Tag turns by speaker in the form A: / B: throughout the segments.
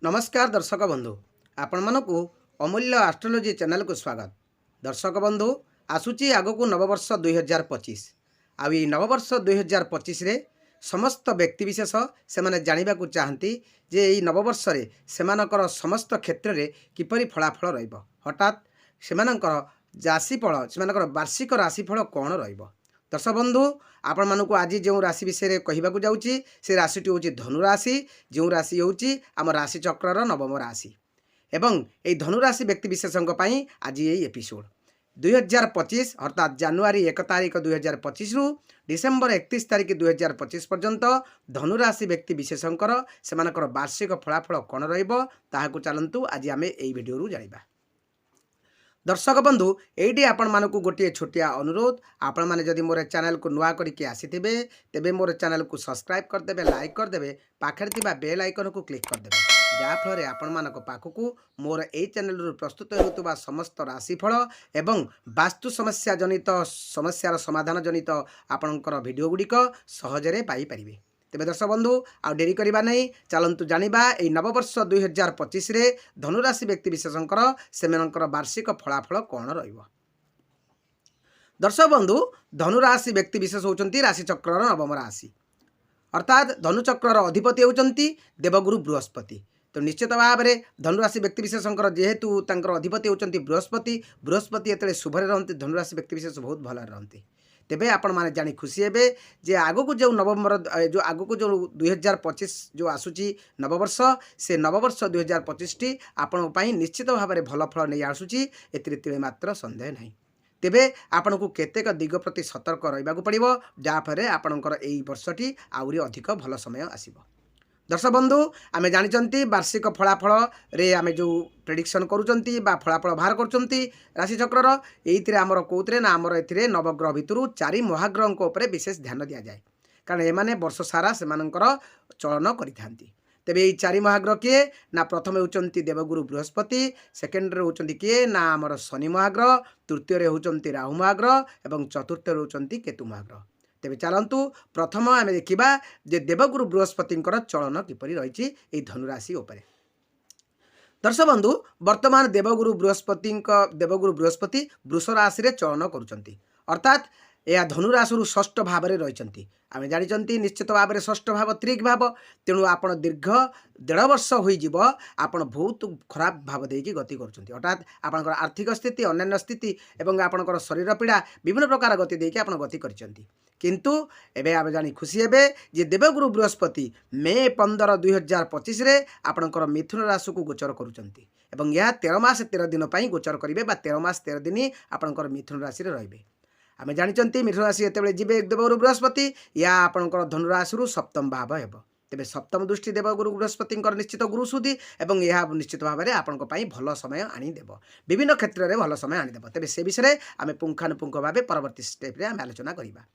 A: नमस्कार दर्शक बंधु आपण मानक अमूल्य आस्ट्रोलोजी चैनल को स्वागत। दर्शक बंधु आसूची आगक नववर्ष 2025 आ नववर्ष 2025 रे समस्त व्यक्तिविशेष से माने जानिबा को चाहती जे एई नववर्ष रे सेमानकर समस्त क्षेत्र रे किपरि फलाफल रहिबो। हठात सेमानकर राशिफल सेमानकर वार्षिक राशिफल कौन रहिबो। दर्शक बंधु आपण मानक आज जो राशि विषय कहवाक जाऊँगी से राशिटी हूँ धनु राशि। जो राशि हूँ आम राशि चक्र नवम राशि एवं ये धनुराशि व्यक्ति विशेषों आज ये एपिसोड 2025 अर्थात जनवरी 1 तारिख 2025 रु डिसेम्बर 31 तारिख 2025 पर्यंत धनुराशि व्यक्ति विशेषंकर सेमानकर वार्षिक फलाफल कौन रहिबो ताहाकु चलंतु आज आमे एई वीडियो रु जानिबा। दर्शक बंधु ये आपण मानक गोटे छोटिया अनुरोध, आपण मैंने जदि मोर चैनल को नुआ करके आसीथिबे तेबे मोर चैनल को सब्सक्राइब करदेवे, लाइक करदेवे, पाखरे थिबा बेल आइकन को क्लिक करदेवे जहाँफल आपण मानक पाखकु मोर ए चैनल रु प्रस्तुत होतुबा समस्त राशिफल एवं वास्तु समस्या जनित समस्यार समाधान जनित आपणकर वीडियो गुड़िक सहजरे पाई परिबे। तेबे दर्शक बंधु आ डेरी करबा नहीं, चलंतु जानिबा ए नववर्ष 2025 रे धनुराशि व्यक्ति विशेषंकर सेमानकर वार्षिक फलाफल कौन रहिबो। दर्शक बंधु धनुराशि व्यक्ति विशेष होचंती राशि चक्र नवम राशि अर्थात धनुचक्र अधिपति होचंती देवगुरु बृहस्पति। तो निश्चित भाव में धनुराशि व्यक्ति विशेषंकर जेहेतु तांकर अधिपति होचंती बृहस्पति, बृहस्पति एतले शुभरे रहंती धनुराशि व्यक्ति विशेष बहुत भल रहंती। तेबे आपण माने जानी खुशी हेबे जे आगो जो नवंबर जो आगो जो 2025 जो आसुची नववर्ष से नववर्ष 2025 टी आपण पई निश्चित भाव में भल फल नहीं आसुची एतिरे तिळे मात्र संदेह नहीं। तेबे आपण को केतेक दिग प्रति सतर्क रहिबाकू पड़िबो जाफरे आपणकर एई वर्षटी आउरी अधिक भल समय आसीबो। दर्शक बंधु आमे जानिचंती वार्षिक फलाफल रे आमे जो प्रेडिक्शन करूचंती बा फलाफल बाहर करूचंती राशि चक्रर एइथिरे हमर कोउतरे ना हमर एथिरे नवग्रह भितरु चारि महाग्रह को ऊपर विशेष ध्यान दिया जाए, कारण एमाने वर्ष सारा सेमानकर चलन करिथांती। तेबे एई चारि महाग्रह किए ना प्रथम होचंती देवगुरु बृहस्पति, सेकेंड रे होचंती किए ना हमर शनि महाग्रह, तृतीय रे होचंती राहु महाग्रह एवं चतुर्थ रे होचंती केतु महाग्रह। तेबे चलंतु प्रथम आमे देखिबा जे देवगुरु बृहस्पतिंकर चलन किपरि रहिछि एई धनुराशि उपरे। दर्शक बंधु वर्तमान देवगुरु बृहस्पति वृष राशि रे चलन करूचंती अर्थात यह धनुराशि षष्ठ भाव में रही। आम जानी निश्चित भाव में षष्ठ भाव त्रिक भाव, तेणु आप दीर्घ 1.5 वर्ष हो आप बहुत खराब भाव देकी गति कर अर्थात आपंकर आर्थिक स्थिति अन्य स्थिति और आपंकर शरीर पीड़ा विभिन्न प्रकार गति देकी आप गति कर किंतु एबे आप जानी खुशी हेबे जे देवगुरु बृहस्पति मे 15 2025 रे आपणकर मिथुन राशि को गोचर करुचंती एवं यह 13 मास 13 दिन पर गोचर करेंगे 13 मास 13 दिन आपणकर मिथुन राशि रे रहिबे। आमे जानिचंती मिथुन राशि एतेबेले जिबे देवगुरु बृहस्पति या आपणकर धनुराशि सप्तम भाव हेबो। तेबे सप्तम दृष्टि देवगुरु बृहस्पति निश्चित गुरु सुधी एवं यह निश्चित भाव में आपण भल समय आनीदेव, विभिन्न क्षेत्र में भल समय आनीदेव। तेबे से विषय आमे पुंखानुपुंख भाव परवर्ती स्टेप आमे आलोचना करिबा।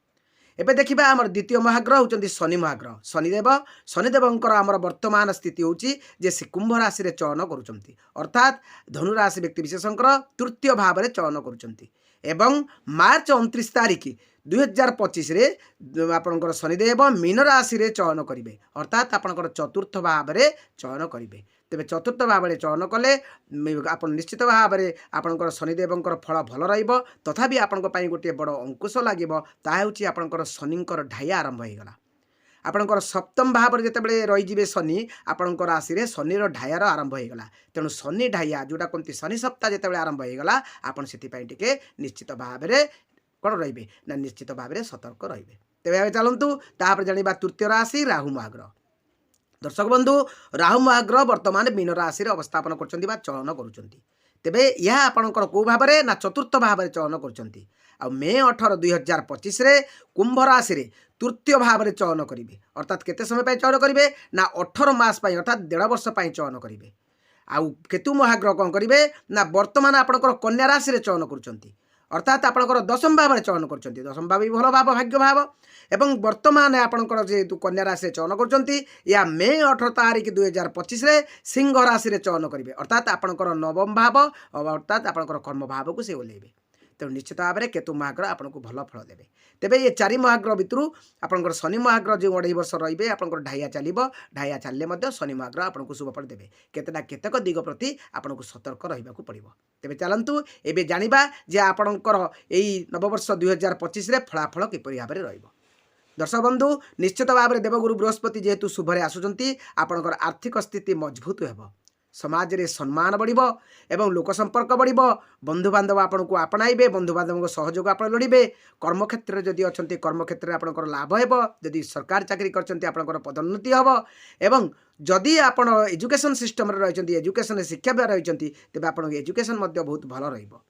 A: एबे देखिबा आमर द्वितीय महाग्रह होचंती शनि महाग्रह। शनिदेवंकर आमर वर्तमान स्थिति होची जे से कुंभ राशि रे चलन करूचंती अर्थात धनुराशि व्यक्ति विशेषंकर तृतीय भाव में चलन करूचंती एवं मार्च 29 तारिख 2025 रे आपणकर शनिदेव मीन राशि रे चयन करेंगे अर्थात आपणकर चतुर्थ भाव में चयन करेंगे। तेरे चतुर्थ भाव में चयन कले आप निश्चित भाव में आपणकर शनिदेवंकर फल भल रहिबो, तथापि आपण गोटे बड़ अंकुश लागिबो ताहा होची आपणकर शनिंकर ढाइया आरंभ होईगला। आपणकर सप्तम भाव में जितेबाला रहीजे शनि आपणकर राशि रे शनिर ढाइयार आरंभ होईगला, तेणु शनि ढाइया जोटा कहते शनि सप्ताह जितेबाला आरंभ होईगला आपण सेतिपई टिके निश्चित भाव में कौन रहिबे ना निश्चित भाव में सतर्क रहिबे। तेबे चलंतु तापर जानिबा तृतीय राशि राहु महाग्रह। दर्शक बंधु राहु महाग्रह वर्तमान मीन राशि अवस्थापन करछंती बा चलन करूछंती। तेबे यह आपणकर को भाव में ना चतुर्थ भाव में चलन करछंती आ मे 18 2025 रे कुंभ राशि रे तृतीय भाव में चयन करेंगे अर्थात केते समय पर चयन करेंगे ना 18 मास पर अर्थात 1.5 वर्ष पर चयन करेंगे। आउ केतु महाग्रह कौन करेंगे ना वर्तमान आपणकर कन्या राशि रे चयन करूछंती अर्थात आपणकर दशम भाव में चयन करछंती। दशम भाव भी भल भाव भाग्य भाव एवं वर्तमान आपणकर जेहेतु कन्या राशि चयन करछंती या मे 18 तारिख 2025 रे सिंह राशि रे चयन करेंगे अर्थात आपणकर नवम भाव अर्थात आपणकर कर्म भाव को से ओल्हेबे। तेणु निश्चित भाव में केतु महाग्रह आपको भल फल देवे। तेबे ये 4 महाग्रह भितर आपंकर शनि महाग्रह जो 2.5 वर्ष रे आपंकर ढाइया चलो ढाइया चलिए शनि महाग्रह आपको शुभ फल देवे। केतक दिग प्रति आपको सतर्क रहा पड़ो। तेबे चलतु एबे जानिबा जे आपणकर एई नववर्ष 2025 रे फलाफल किपरि भाव में रहिबो। दर्शक बंधु निश्चित भाव में देवगुरु बृहस्पति जेहेतु शुभरे आसुचंती आपणकर आर्थिक स्थिति मजबूत हेबो, समाज रे सम्मान बढ़िबो एवं लोक संपर्क बढ़िबो, बंधु बांधव आपन को अपनाइबे, बंधु बांधव सहयोग आप लोड़िबे। कर्म क्षेत्र में जदि अच्छे कर्म क्षेत्र में आपंकर लाभ हेबो, जदि सरकार चाकरी करछंती आपंकर पदोन्नति हेबो एवं जदि आपण एजुकेशन सिस्टम रे रहिचंती एजुकेशन शिक्षा भी रहिचंती तेबे आपन एजुकेशन मध्य बहुत भल रहिबो।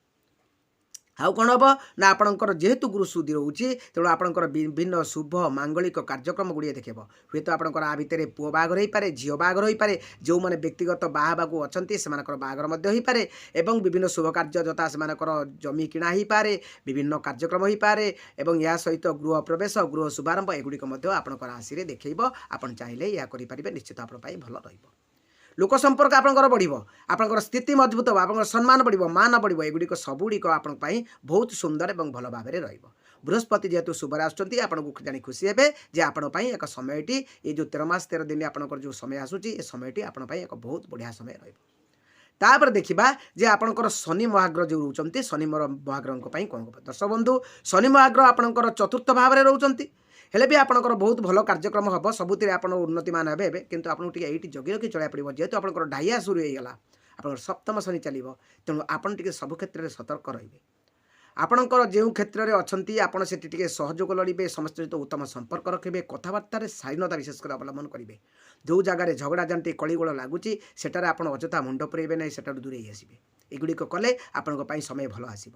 A: आउ कौन हम ना आपणकर जेहेतु गुरु सुधी रोचे तेणु आपणकर विभिन्न शुभ मांगलिक कार्यक्रम गुड़िए देखेब। हुए तो आपणकर आ भितर पुओ बाहागर हो पारे, झील बाहागर हो पारे, जो मैंने व्यक्तिगत बाहाबाकू अच्छा से बाहागर हो पारे एवं विभिन्न शुभ कार्य जता से जमी किणा हो पारे, विभिन्न कार्यक्रम हो पारे एवं या सहित गृह प्रवेश गृह शुभारंभ एगुड़िक आपणकर राशि देखब। आपन चाहिए या करेंगे निश्चित आप भल रहिबो। लोक संपर्क आपंकर बढ़िबो, आपंकर स्थिति मजबूत हो, आपंकर सम्मान बढ़िबो, मान बढ़िबो, एगुड़िक सबुड़िक आपण बहुत सुंदर एवं भल भाव में रहिबो। बृहस्पति जेहेतु शुभरे आसुचंती आपको जानी खुशी हेबे जे आपण एक समयटी ये जो 13 मास 13 दिन आपंकर जो समय आसूची ए समयटी आपण एक बहुत बढ़िया समय रहिबो। तापर देखिबा जे आपणकर शनि महाग्रह जो रोचंती शनि महाग्रह कौन दर्शक बंधु शनि महाग्रह आपणकर चतुर्थ भाव में रोचंती हेले भी आपणकर बहुत भल कार्यक्रम हम सबुति आपण उन्नतिमान हे किंतु आपको ये जगी रखी चलना पड़ो जेहेतु आपणकर ढाइया शुरू होगा आप सप्तम शनि चलो तेणु आपन टे सब क्षेत्र में सतर्क रहिबे। आपणकर जो क्षेत्र में अच्छी आपड़ से सहयोग लड़े, समस्त सहित उत्तम संपर्क रखिए, कथबार्तार शालीनता विशेषकर अवलम्बन करेंगे। जो जगार झगड़ा जानती कलिगोल लगुच सेटार आप अजथा मुंड पुरेबे ना, सेटार दूरे आसबे। एगुड़िक कले आपण समय भल आसो।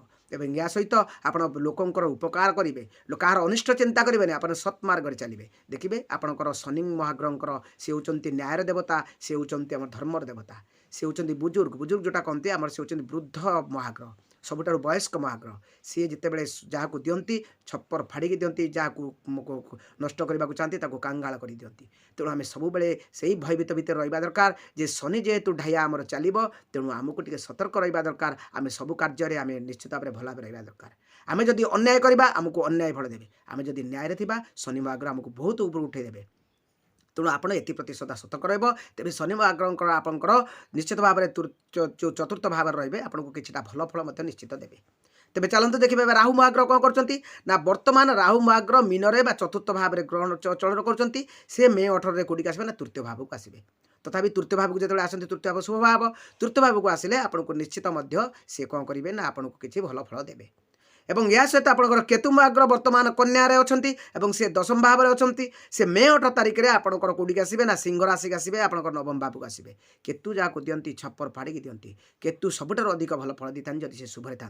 A: या सहित आप लोकंर उपकार करेंगे, कहार अनिष्ट चिंता करेंगे, आप सत्मार्ग चलिए। देखिए आपणकर शनि महाग्रहकर सी होती न्यायर देवता, सी होती आम धर्मर देवता, सी होती बुजुर्ग बुजुर्ग जोटा कहते आम सी होती वृद्ध महाग्रह, सबुठार वयस्क महाग्रह। सी जितेबले जहाँ को दियंती छप्पर फाड़ी दियंती, जहाँ को नष्ट करने को चाहती कांगाल कर दियंती। तेणु आम सब से भयभीत भितर रहा दरकार जे शनि जेहेतु ढाइया आमर चलो तेणु आमको टे सतर्क रहा दरकार। आम सब कार्य आम निश्चित भाव में भल भाव रहा दरकार। आम जदि अन्याय करवा आमको अन्याय फल देवे, आम जदि न्याय थिबा शनि महाग्रह आमको बहुत ऊपर उठेदेवे। तेणु आप एप्रति सदा सतर्क रहा। तेज शनि महाग्रह आपंकर निश्चित भाव में जो चतुर्थ भाव रे आपको किसी भल फल निश्चित देवे। तेज चलते देखिए राहु महाग्रह कौन करना वर्तमान राहु महाग्रह मीनरे चतुर्थ भाव में ग्रहण चलन कर मे 18 कौटिक आसवे ना तृतीय भाव को आसवे। तथापि तृतीय भाव को जो आसती तृतीय भाव शुभ भाव, तृतीय भाव को आसिले आपको निश्चित सी कौन करेंगे ना आपको किसी भल फल देवे। एवं या सहित आपंकर केतु महाग्रह वर्तमान कन्या अच्छा सी 10म भाव में अच्छा से मे 18 तारिख में आपंकर कौटिक आसवे ना सिंह राशि आसवे, आपंकर 9म भाव को आसवे। केतु जहाँ को दियंती छप्पर फाड़ी दियंती, केतु सबुठार अधिक भल फल दी था जदि से शुभरे था।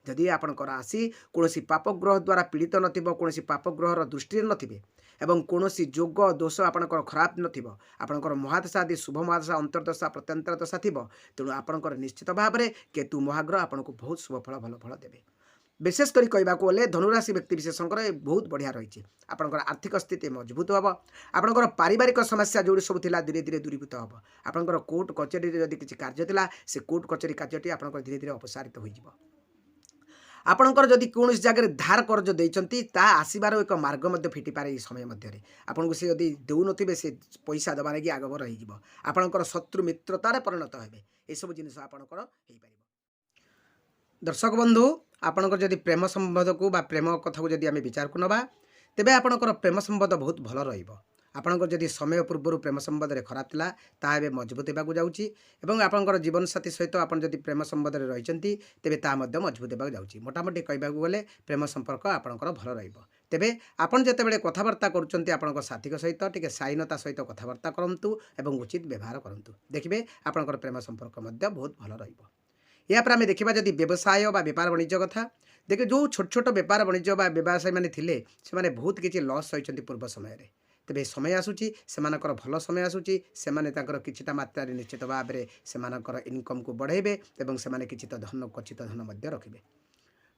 A: जदि आपंकर राशि कौन पापग्रह द्वारा पीड़ित नथिबो, कौन पापग्रहर दृष्टि नथिबे एवं कौन जोग दोष आपंकर खराब नथिबो, आपंकर महादशा आदि शुभ महादशा अंतर्दशा प्रत्यंतर दशा थिबो, तेणु आपंकर निश्चित भाव में केतु महाग्रह आपको बहुत शुभ फल भल फल देवे। विशेष करी कहबाक गले धनुराशि व्यक्ति विशेषकर बहुत बढ़िया रही। आपंकर आर्थिक स्थिति मजबूत हम, आपंकर पारिवारिक समस्या जो सब थिला धीरे धीरे दूरीभूत हम। आपंकर कोर्ट कचेरी जदि किसी कार्य थिला से कोर्ट कचेरी कार्यटी आपंकर धीरे धीरे अपसारित हो जिवो। आपंकर जदि कौन जगह धार कर्ज देइचंती ता आसीबार एक मार्ग मध्य फिटी पारे। समय मध्य आपको सी जदि देउनथिबे से पैसा दबा लगी आगबर रही जिवो। आपंकर शत्रु मित्रतार परिणत हेबे। ए सब जिनिस आपंकर हेइ पारिबो। दर्शक बंधु आपंकर जदि प्रेम संबंध को बा प्रेम कथा को जदि आम विचार को नबा तेबे आपंकर प्रेम संबंध बहुत भल रहिबो। आपंकर जदि समय पूर्व प्रेम संबंध रे खराब थिला ता एबे मजबूत हेबाकू जाउची एवं आपंकर जीवन साथी सहित आपन जदि प्रेम संबंध रे रहिचंती तेबे ता मध्य मजबूत हेबाकू जाउची। मोटामोटी कहबाकू गले प्रेम संपर्क आपंकर भल रहिबो। तेबे आपन जेतेबेले कथाबार्ता करूचंती आपंकर साथी सहित टिके शालीनता सहित कथाबार्ता करंतु एवं उचित व्यवहार करंतु। देखिबे आपंकर प्रेम संपर्क मध्य बहुत भल रहिबो। या पर आम देखा जदि व्यवसाय बा व्यापार वाणिज्य कथा देखिए जो छोट छोट व्यापार वाणिज्य बा व्यवसायी मैंने थिले से माने बहुत किसी लॉस सही पूर्व समय रे। तेबे समय आसूची सेमानकर भल समय आसूची सेमाने तांकर किछिटा मात्रा निश्चित भाव में सेमानकर इनकम को बढ़ेबे एवं सेमाने किछित धन कचित धन मध्य रखिबे।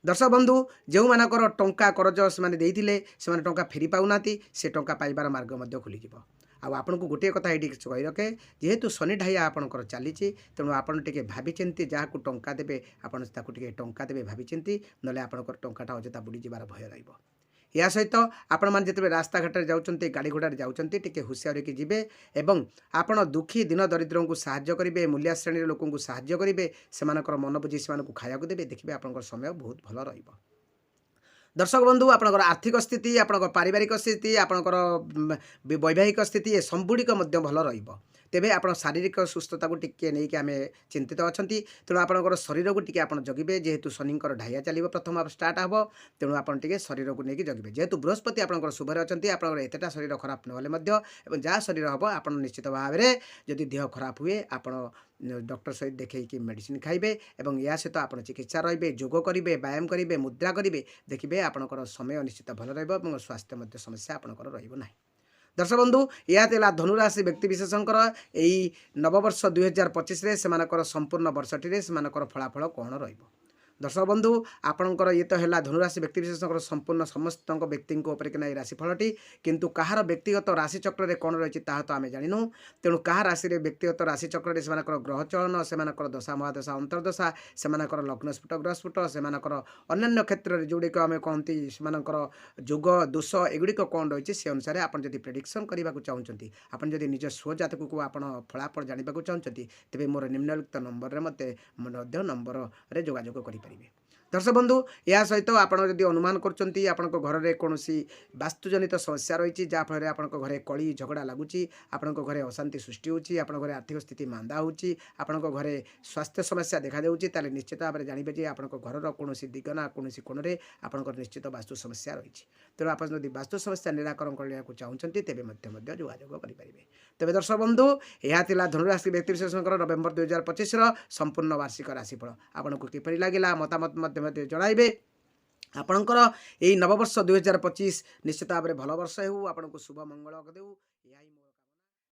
A: दर्शक बंधु जो मानकर टंका करज से देइथिले सेमाने टंका फेरी पाउनाती से टंका पाइबार मार्ग मध्य खुली जिवो। आपको गोटे कथा ये कही रखे जेहेतु शनि ढाइया आपंकर चली तेणु आपड़ टे भाई जहाँ को टंका देवे आपको टंका देवे भाई ना आपंकर टंकाटा अजथा बुड़ी जबार भय रहा या सहित आपण मैंने जिते रास्ता घाट जाऊँच गाड़ी घोड़ा जाऊँच टे हुशियार कि जी एवं आपण दुखी दिन दरिद्र को साहाय्य करेंगे मूल्या श्रेणी लोक साहाय्य करेंगे से मन बुझी से खाया देवे देखिए आप समय बहुत भल रहा दर्शक बंधु आपंकर आर्थिक स्थिति आपंकर पारिवारिक स्थिति आपंकर वैवाहिक स्थिति ए सबुड़िक भल रहा तेबे आप शारीरिक सुस्थता को टिके नहीं कि आम चिंतित अच्छा तेणु आपंकर शरीर को टिके जगिबे जेहेतु शनिकर ढाइया चलो प्रथम स्टार्ट हम तेणु आपटे शरीर को लेकिन जगिबे जेहेतु बृहस्पति आपंकर शुभर अच्छा आपंकर एतटा शरीर खराब ना जहाँ शरीर हम आप निश्चित भाव में जदि देह खराब हुए आप डॉक्टर सहित देखिए मेडिसिन खाइबे एवं या सहित आप चिकित्सा रे जोग करेंगे व्यायाम करेंगे मुद्रा करेंगे देखिए आपंकर समय निश्चित भल रहा स्वास्थ्य समस्या आपंकर रही दर्शक बंधु यह धनुराशि व्यक्तिशेषकर यही नववर्ष 2025 से संपूर्ण वर्षटी से फलाफल कौन रही दर्शक बंधु आपणकर ये तो है धनुराशि व्यक्तिशेषकर संपूर्ण समस्त व्यक्ति कि राशिफलटी किंतु कहार व्यक्तिगत राशि चक्र कौन रही तो आम जानू तेणु क्या राशि व्यक्तिगत राशि चक्र से ग्रह चलन से दशा महादशा अंतर्दशा से लग्न स्फुट ग्रह स्फुट से अन्य क्षेत्र में जोड़िक आम कहती से जोग दोष एगुड़िक कौन रही से अनुसार आप प्रेडिक्शन करने को चाहते आप निज स्वजातक को आप फलाफल जानवा चाहते तेज मोर निम्नलिखित नंबर में मत नंबर में जोगाजोग कर दर्शक बंधु या सहित आपड़ अनुमान कर घर में कौन वास्तुजनित समस्या रही जहाँफल आप घरे कली झगड़ा लगुच आपण घरे अशांति सृष्टि होती आप घरे आर्थिक स्थिति मांदा होपण घरे स्वास्थ्य समस्या देखा ताले निश्चित भाव में जानवे आप घर कौन दिगना कौन कोण में आपंकर निश्चित वास्तु समस्या रही तेणु आप वास्तु समस्या निराकरण करने को चाहते तेज जोगाजोग करेंगे तेज दर्शक बंधु यह धनुराशि व्यक्तिशेषकर नवेम्बर 2025 संपूर्ण वार्षिक राशिफल आपको किपरि लगिला मतामत जणाइबे आपणकर यही नववर्ष 2025 निश्चित भाव में भल वर्ष हो आपको शुभ मंगल देऊ।